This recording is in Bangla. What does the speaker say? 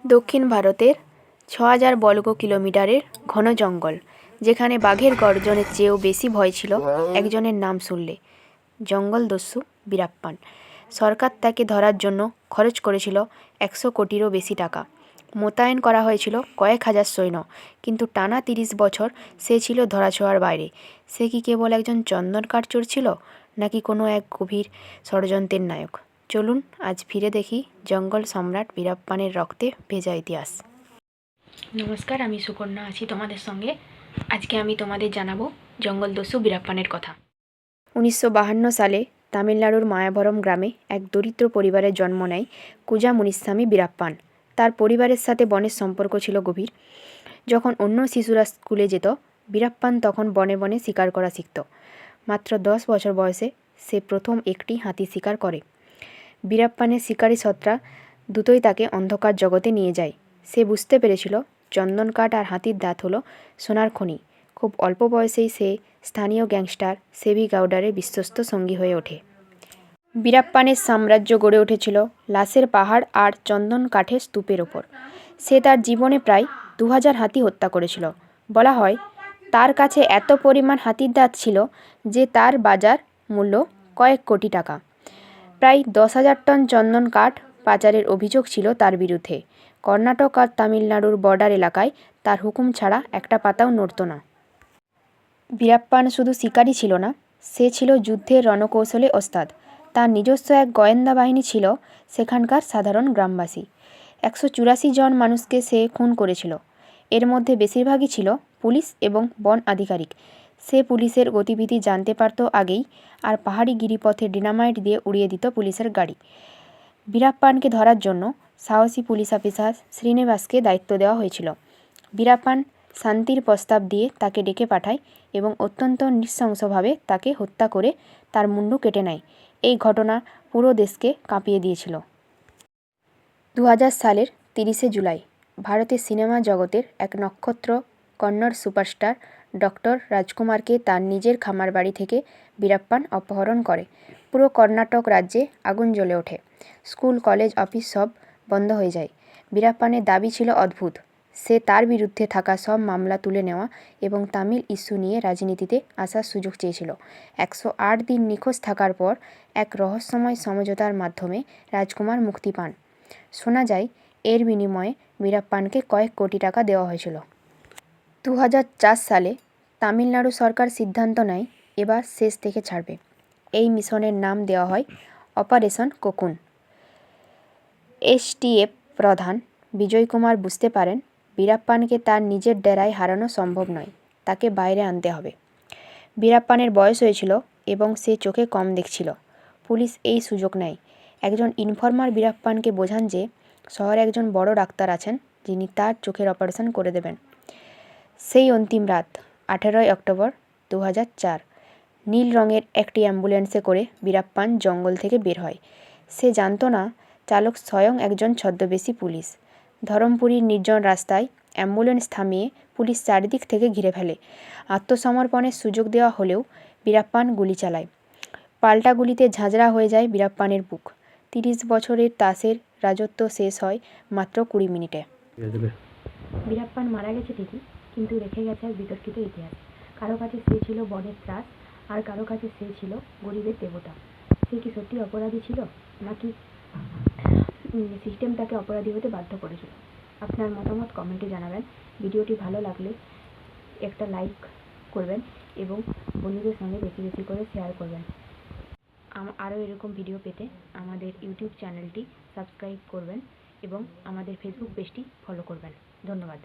দক্ষিণ ভারতের ৬,০০০ বর্গ কিলোমিটারের ঘন জঙ্গল, যেখানে বাঘের গর্জনের চেয়েও বেশি ভয় ছিল একজনের নাম শুনলে, জঙ্গলদস্যু বীরাপ্পান। সরকার তাকে ধরার জন্য খরচ করেছিল ১০০ কোটিরও বেশি টাকা। মোতায়েন করা হয়েছিল কয়েক হাজার সৈন্য, কিন্তু টানা ৩০ বছর সে ছিল ধরাছোঁয়ার বাইরে। সে কি কেবল একজন চন্দন কাঠ চোর ছিল, নাকি কোনো এক গভীর ষড়যন্ত্রের নায়ক? চলুন আজ ফিরে দেখি জঙ্গল সম্রাট বীরাপ্পানের রক্তে ভেজা ইতিহাস। নমস্কার, আমি সুকন্যা আছি তোমাদের সঙ্গে। আজকে আমি তোমাদের জানাবো জঙ্গলদস্যু বীরাপ্পানের কথা। ১৯৫২ সালে তামিলনাড়ুর মায়াবরম গ্রামে এক দরিদ্র পরিবারে জন্ম নেয় কুজা মুনিস্বামী বীরাপ্পান। তার পরিবারের সাথে বনের সম্পর্ক ছিল গভীর। যখন অন্য শিশুরা স্কুলে যেত, বীরাপ্পান তখন বনে বনে শিকার করা শিখত। মাত্র ১০ বছর বয়সে সে প্রথম একটি হাতি শিকার করে। বীরাপ্পানের শিকারী সত্তা দুটোই তাকে অন্ধকার জগতে নিয়ে যায়। সে বুঝতে পেরেছিল চন্দন কাঠ আর হাতির দাঁত হলো সোনার খনি। খুব অল্প বয়সেই সে স্থানীয় গ্যাংস্টার সেবি গাউডারের বিশ্বস্ত সঙ্গী হয়ে ওঠে। বীরাপ্পানের সাম্রাজ্য গড়ে উঠেছিল লাশের পাহাড় আর চন্দন কাঠের স্তূপের ওপর। সে তার জীবনে প্রায় ২,০০০ হাতি হত্যা করেছিল। বলা হয় তার কাছে এত পরিমাণ হাতির দাঁত ছিল যে তার বাজার মূল্য কয়েক কোটি টাকা। প্রায় ১০,০০০ টন চন্দন কাঠ পাচারের অভিযোগ ছিল তার বিরুদ্ধে। কর্ণাটক আর তামিলনাড়ুর বর্ডার এলাকায় তার হুকুম ছাড়া একটা পাতাও নড়ত না। বীরাপ্পান শুধু শিকারী ছিল না, সে ছিল যুদ্ধের রণকৌশলে ওস্তাদ। তার নিজস্ব এক গোয়েন্দা বাহিনী ছিল সেখানকার সাধারণ গ্রামবাসী। ১৮৪ জন মানুষকে সে খুন করেছিল। এর মধ্যে বেশিরভাগই ছিল পুলিশ এবং বন আধিকারিক। সে পুলিশের গতিবিধি জানতে পারত আগেই, আর পাহাড়ি গিরিপথে ডিনামাইট দিয়ে উড়িয়ে দিত পুলিশের গাড়ি। বীরাপ্পানকে ধরার জন্য সাহসী পুলিশ অফিসার শ্রীনিবাসকে দায়িত্ব দেওয়া হয়েছিল। বীরাপ্পান শান্তির প্রস্তাব দিয়ে তাকে ডেকে পাঠায় এবং অত্যন্ত নৃশংসভাবে তাকে হত্যা করে তার মুন্ডু কেটে নেয়। এই ঘটনা পুরো দেশকে কাঁপিয়ে দিয়েছিল। ২০০০ সালের ৩০শে জুলাই ভারতের সিনেমা জগতের এক নক্ষত্র কন্নড় সুপারস্টার ডক্টর রাজকুমারকে তার নিজের খামার বাড়ি থেকে বীরাপ্পান অপহরণ করে। পুরো কর্ণাটক রাজ্যে আগুন জ্বলে ওঠে। স্কুল, কলেজ, অফিস সব বন্ধ হয়ে যায়। বীরাপ্পানের দাবি ছিল অদ্ভুত। সে তার বিরুদ্ধে থাকা সব মামলা তুলে নেওয়া এবং তামিল ইস্যু নিয়ে রাজনীতিতে আসার সুযোগ চেয়েছিল। ১০৮ দিন নিখোঁজ থাকার পর এক রহস্যময় সমঝোতার মাধ্যমে রাজকুমার মুক্তি পান। শোনা যায় এর বিনিময়ে বীরাপ্পানকে কয়েক কোটি টাকা দেওয়া হয়েছিল। ২০০৪ সালে তামিলনাড়ু সরকার সিদ্ধান্ত নেয় এবার শেষ থেকে ছাড়বে। এই মিশনের নাম দেওয়া হয় অপারেশন কোকুন। এসটিএফ প্রধান বিজয় কুমার বুঝতে পারেন বীরাপ্পানকে তার নিজের ডেরায় হারানো সম্ভব নয়, তাকে বাইরে আনতে হবে। বীরাপ্পানের বয়স হয়েছিল এবং সে চোখে কম দেখছিল। পুলিশ এই সুযোগ নেয়। একজন ইনফর্মার বীরাপ্পানকে বোঝান যে শহরে একজন বড় ডাক্তার আছেন যিনি তার চোখের অপারেশন করে দেবেন। সেই অন্তিম রাত ১৮ই অক্টোবর ২০০৪ নীল রঙের একটি অ্যাম্বুলেন্সে করে বীরাপ্পান জঙ্গল থেকে বের হয়। সে জানত না চালক স্বয়ং একজন ছদ্মবেশী পুলিশ। ধরমপুরীর নির্জন রাস্তায় অ্যাম্বুলেন্স থামিয়ে পুলিশ চারিদিক থেকে ঘিরে ফেলে। আত্মসমর্পণের সুযোগ দেওয়া হলেও বীরাপ্পান গুলি চালায়। পাল্টা গুলিতে ঝাঁঝরা হয়ে যায় বীরাপ্পানের বুক। ৩০ বছরের তাসের রাজত্ব শেষ হয় মাত্র ২০ মিনিটে। বীরাপ্পান মারা গেছে ঠিকই, কিন্তু রেখে গেছে এক বিতর্কিত ইতিহাস। কারো কাছে সে ছিল বনের ত্রাস, আর কারো কাছে সে ছিল গরিবের দেবতা। সে কি সত্যি অপরাধী ছিল, নাকি সিস্টেম তাকে অপরাধী হতে বাধ্য করেছিল? আপনার মতামত কমেন্টে জানাবেন। ভিডিওটি ভালো লাগলে একটা লাইক করবেন এবং বন্ধুদের সঙ্গে বেশি বেশি করে শেয়ার করবেন। আরও এরকম ভিডিও পেতে আমাদের ইউটিউব চ্যানেলটি সাবস্ক্রাইব করবেন এবং আমাদের ফেসবুক পেজটি ফলো করবেন। ধন্যবাদ।